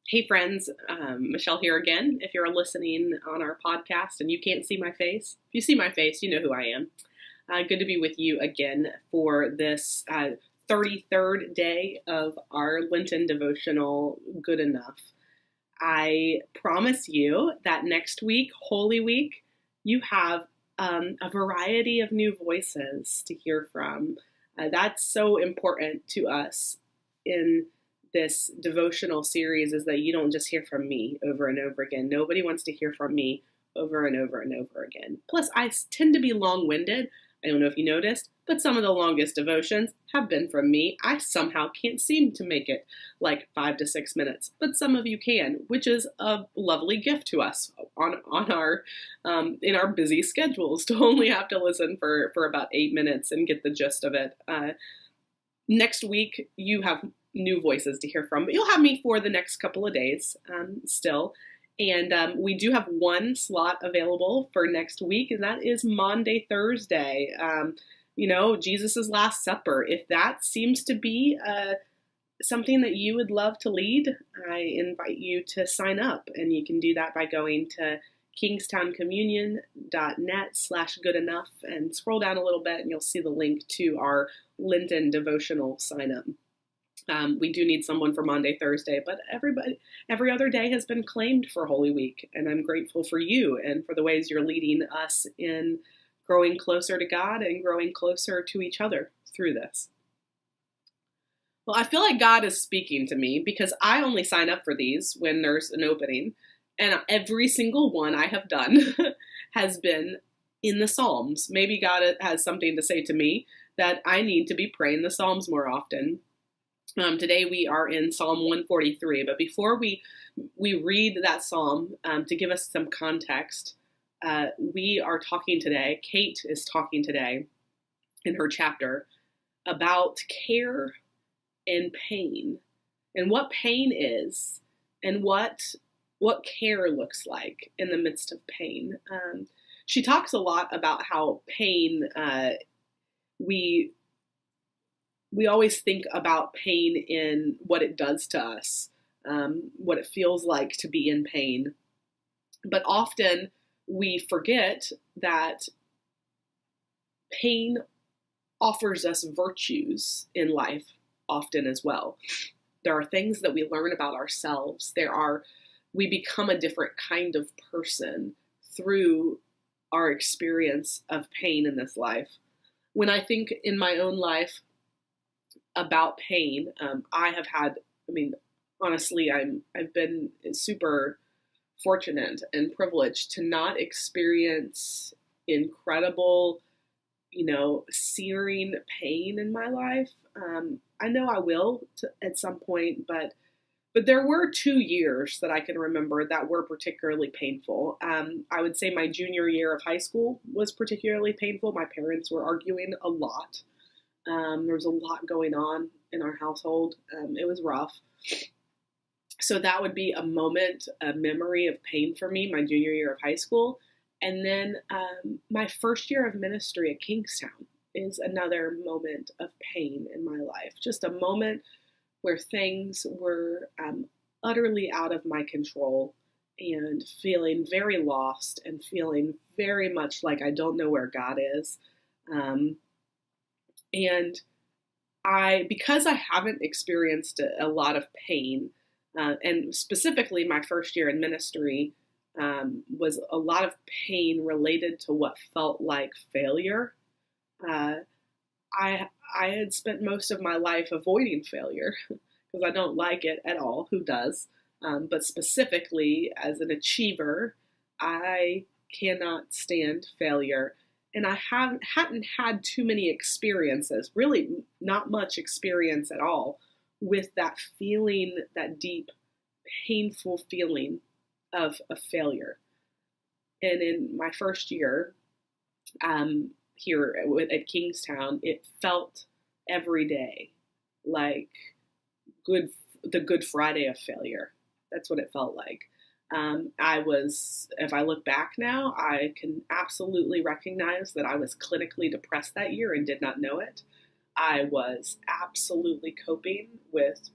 Hey friends, Michelle here again. If you're listening on our podcast and you can't see my face, if you see my face, you know who I am. Good to be with you again for this 33rd day of our Lenten devotional, Good Enough. I promise you that next week, Holy Week, you have a variety of new voices to hear from. That's so important to us in this devotional series, is that you don't just hear from me over and over again. Nobody wants to hear from me over and over and over again. Plus, I tend to be long-winded. I don't know if you noticed, but some of the longest devotions have been from me. I somehow can't seem to make it like 5 to 6 minutes, but some of you can, which is a lovely gift to us on our in our busy schedules to only have to listen for about 8 minutes and get the gist of it. Next week, you have new voices to hear from, but you'll have me for the next couple of days still. And we do have one slot available for next week, and that is Maundy, Thursday. Jesus' Last Supper. If that seems to be something that you would love to lead, I invite you to sign up, and you can do that by going to kingstownecommunion.net/goodenough and scroll down a little bit, and you'll see the link to our Lenten devotional sign up. We do need someone for Maundy, Thursday, but every other day has been claimed for Holy Week, and I'm grateful for you and for the ways you're leading us in growing closer to God and growing closer to each other through this. Well, I feel like God is speaking to me because I only sign up for these when there's an opening, and every single one I have done has been in the Psalms. Maybe God has something to say to me that I need to be praying the Psalms more often. Today we are in Psalm 143, but before we read that psalm, to give us some context, we are talking today, Kate is talking today in her chapter about care and pain, and what pain is, and what care looks like in the midst of pain. She talks a lot about how pain, we always think about pain in what it does to us, what it feels like to be in pain. But often we forget that pain offers us virtues in life often as well. There are things that we learn about ourselves. We become a different kind of person through our experience of pain in this life. When I think in my own life about pain, honestly, I've been super fortunate and privileged to not experience incredible, searing pain in my life. I know I will at some point, but there were 2 years that I can remember that were particularly painful. I would say my junior year of high school was particularly painful. My parents were arguing a lot. There was a lot going on in our household. It was rough. So that would be a memory of pain for me, my junior year of high school. And then my first year of ministry at Kingstowne is another moment of pain in my life. Just a moment where things were utterly out of my control and feeling very lost and feeling very much like I don't know where God is. And because I haven't experienced a lot of pain, and specifically my first year in ministry was a lot of pain related to what felt like failure. I had spent most of my life avoiding failure because I don't like it at all. Who does? But specifically as an achiever, I cannot stand failure. And I hadn't had too many experiences, really not much experience at all, with that feeling, that deep, painful feeling of failure. And in my first year here at Kingstowne, it felt every day like the Good Friday of failure. That's what it felt like. If I look back now, I can absolutely recognize that I was clinically depressed that year and did not know it. I was absolutely coping with,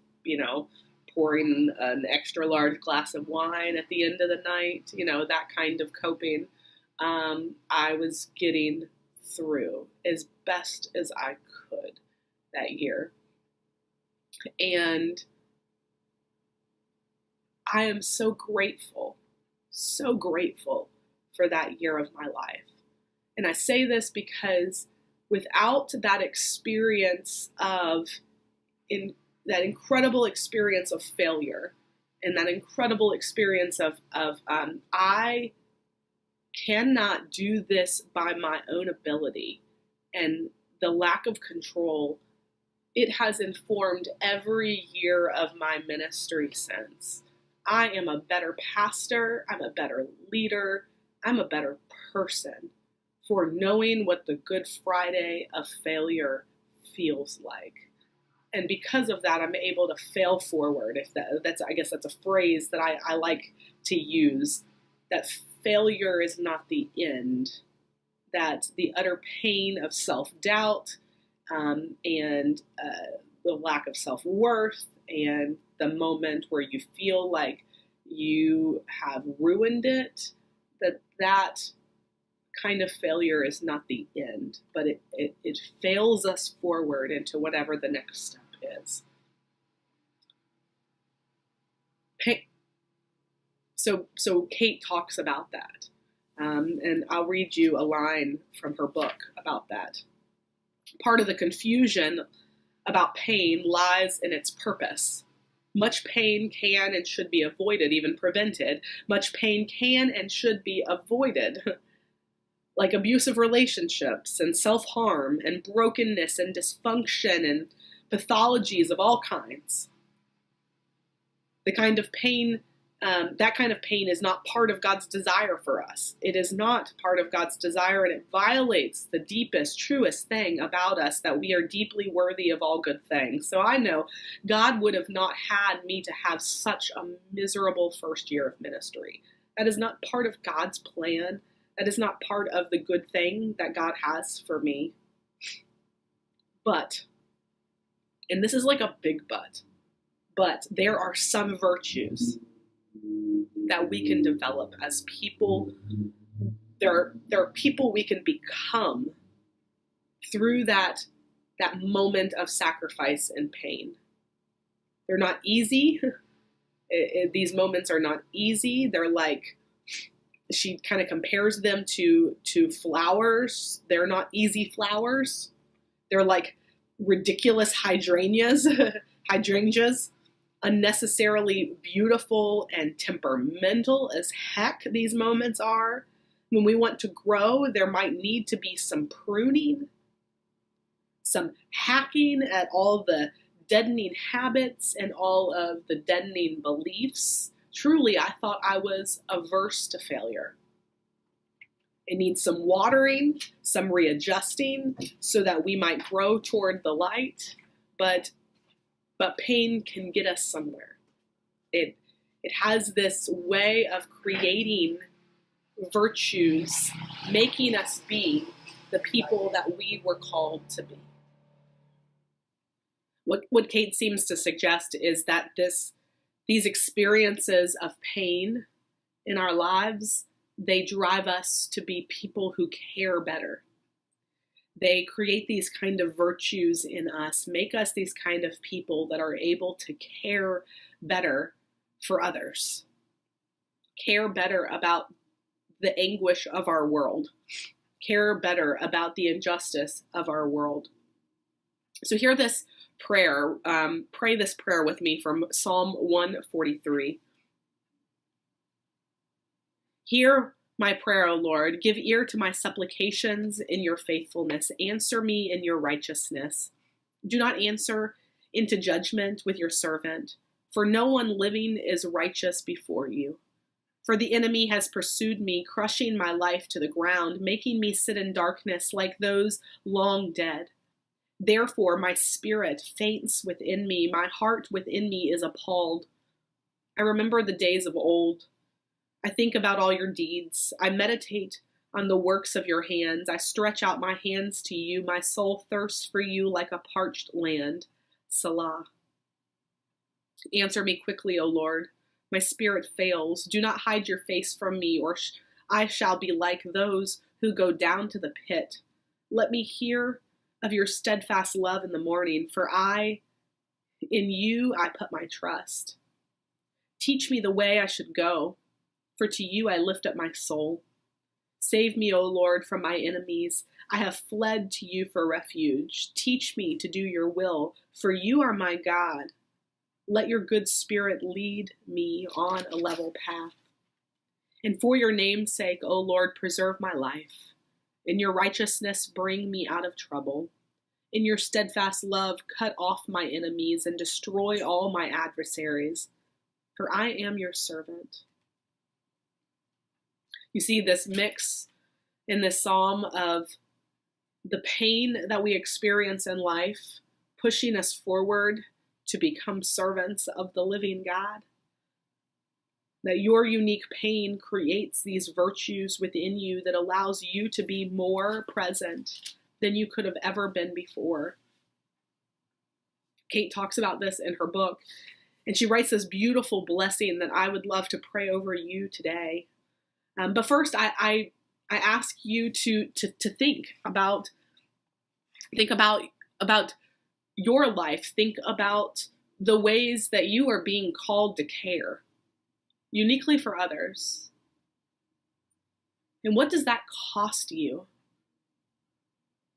pouring an extra large glass of wine at the end of the night, that kind of coping. I was getting through as best as I could that year. And I am so grateful for that year of my life. And I say this because without that experience that incredible experience of failure and that incredible experience of I cannot do this by my own ability, and the lack of control, it has informed every year of my ministry since. I am a better pastor, I'm a better leader, I'm a better person for knowing what the Good Friday of failure feels like. And because of that, I'm able to fail forward. I guess that's a phrase that I like to use, that failure is not the end, that the utter pain of self-doubt and the lack of self-worth and the moment where you feel like you have ruined it, that kind of failure is not the end, but it fails us forward into whatever the next step is. So Kate talks about that, and I'll read you a line from her book about that. Part of the confusion about pain lies in its purpose. Much pain can and should be avoided, even prevented. Much pain can and should be avoided, like abusive relationships and self-harm and brokenness and dysfunction and pathologies of all kinds. That kind of pain is not part of God's desire for us. It is not part of God's desire, and it violates the deepest, truest thing about us, that we are deeply worthy of all good things. So I know God would have not had me to have such a miserable first year of ministry. That is not part of God's plan. That is not part of the good thing that God has for me. But, and this is like a big but there are some virtues that we can develop as people. There are people we can become through that moment of sacrifice and pain. They're not easy. These moments are not easy. They're like, she kind of compares them to flowers. They're not easy flowers. They're like ridiculous hydrangeas, unnecessarily beautiful and temperamental as heck these moments are. When we want to grow, there might need to be some pruning, some hacking at all the deadening habits and all of the deadening beliefs. Truly, I thought I was averse to failure. It needs some watering, some readjusting, so that we might grow toward the light, but pain can get us somewhere. It has this way of creating virtues, making us be the people that we were called to be. What Kate seems to suggest is that these experiences of pain in our lives, they drive us to be people who care better. They create these kind of virtues in us, make us these kind of people that are able to care better for others, care better about the anguish of our world, care better about the injustice of our world. So hear this prayer, pray this prayer with me from Psalm 143. Hear my prayer, O Lord. Give ear to my supplications in your faithfulness. Answer me in your righteousness. Do not answer into judgment with your servant, for no one living is righteous before you. For the enemy has pursued me, crushing my life to the ground, making me sit in darkness like those long dead. Therefore, my spirit faints within me. My heart within me is appalled. I remember the days of old. I think about all your deeds. I meditate on the works of your hands. I stretch out my hands to you. My soul thirsts for you like a parched land. Selah. Answer me quickly, O Lord. My spirit fails. Do not hide your face from me, or I shall be like those who go down to the pit. Let me hear of your steadfast love in the morning, for in you I put my trust. Teach me the way I should go, for to you I lift up my soul. Save me, O Lord, from my enemies. I have fled to you for refuge. Teach me to do your will, for you are my God. Let your good spirit lead me on a level path. And for your name's sake, O Lord, preserve my life. In your righteousness, bring me out of trouble. In your steadfast love, cut off my enemies and destroy all my adversaries, for I am your servant. You see this mix in this psalm of the pain that we experience in life, pushing us forward to become servants of the living God. That your unique pain creates these virtues within you that allows you to be more present than you could have ever been before. Kate talks about this in her book, and she writes this beautiful blessing that I would love to pray over you today. But first, I ask you to think about your life. Think about the ways that you are being called to care uniquely for others. And what does that cost you?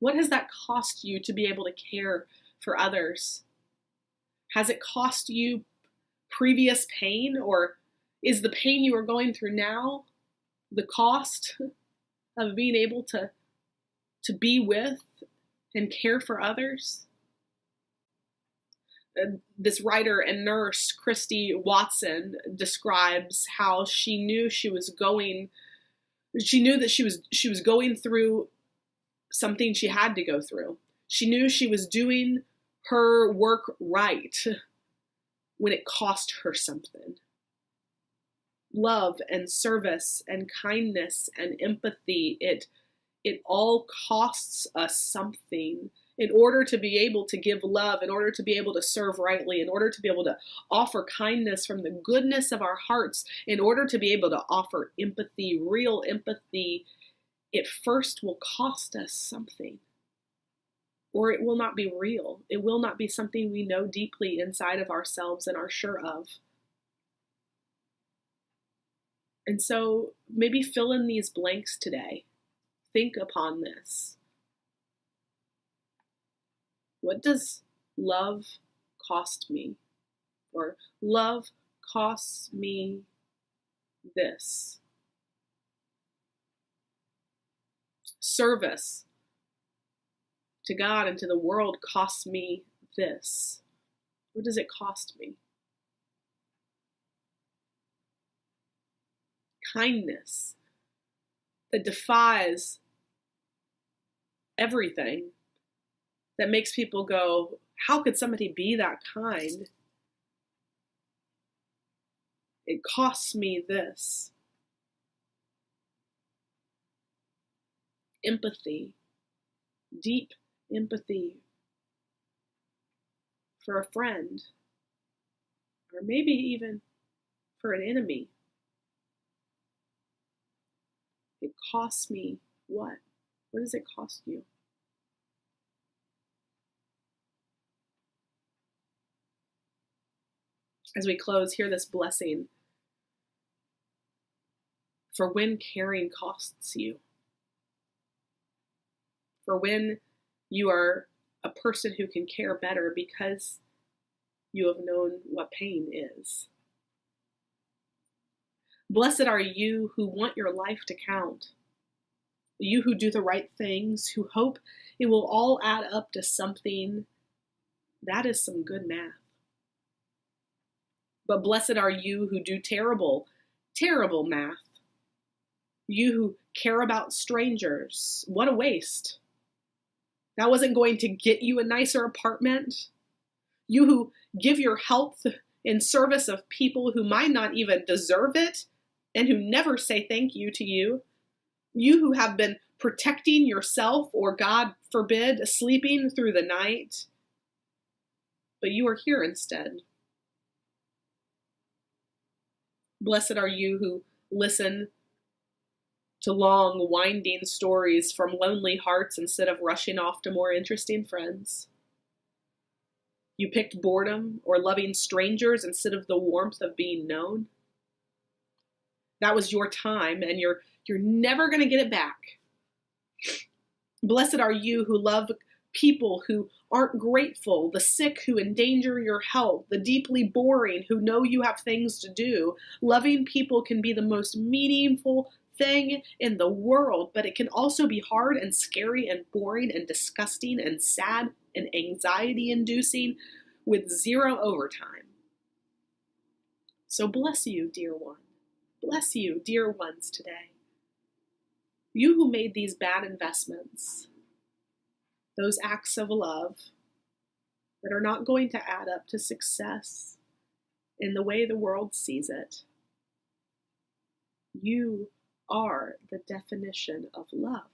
What has that cost you to be able to care for others? Has it cost you previous pain, or is the pain you are going through now the cost of being able to be with and care for others? This writer and nurse, Christy Watson, describes how she knew that she was going through something she had to go through. She knew she was doing her work right when it cost her something. Love and service and kindness and empathy, it all costs us something. In order to be able to give love, in order to be able to serve rightly, in order to be able to offer kindness from the goodness of our hearts, in order to be able to offer empathy, real empathy, it first will cost us something. Or it will not be real. It will not be something we know deeply inside of ourselves and are sure of. And so maybe fill in these blanks today. Think upon this. What does love cost me? Or love costs me this. Service to God and to the world costs me this. What does it cost me? Kindness that defies everything, that makes people go, how could somebody be that kind? It costs me this. Empathy, deep empathy for a friend, or maybe even for an enemy. It costs me what? What does it cost you? As we close, hear this blessing. For when caring costs you. For when you are a person who can care better because you have known what pain is. Blessed are you who want your life to count. You who do the right things, who hope it will all add up to something. That is some good math. But blessed are you who do terrible, terrible math. You who care about strangers. What a waste. That wasn't going to get you a nicer apartment. You who give your health in service of people who might not even deserve it and who never say thank you to you. You who have been protecting yourself or, God forbid, sleeping through the night. But you are here instead. Blessed are you who listen to long, winding stories from lonely hearts instead of rushing off to more interesting friends. You picked boredom or loving strangers instead of the warmth of being known. That was your time, and you're never going to get it back. Blessed are you who love people who aren't grateful, the sick who endanger your health, the deeply boring who know you have things to do. Loving people can be the most meaningful thing in the world, but it can also be hard and scary and boring and disgusting and sad and anxiety-inducing with zero overtime. So bless you, dear one. Bless you, dear ones, today. You who made these bad investments, those acts of love that are not going to add up to success in the way the world sees it. You are the definition of love.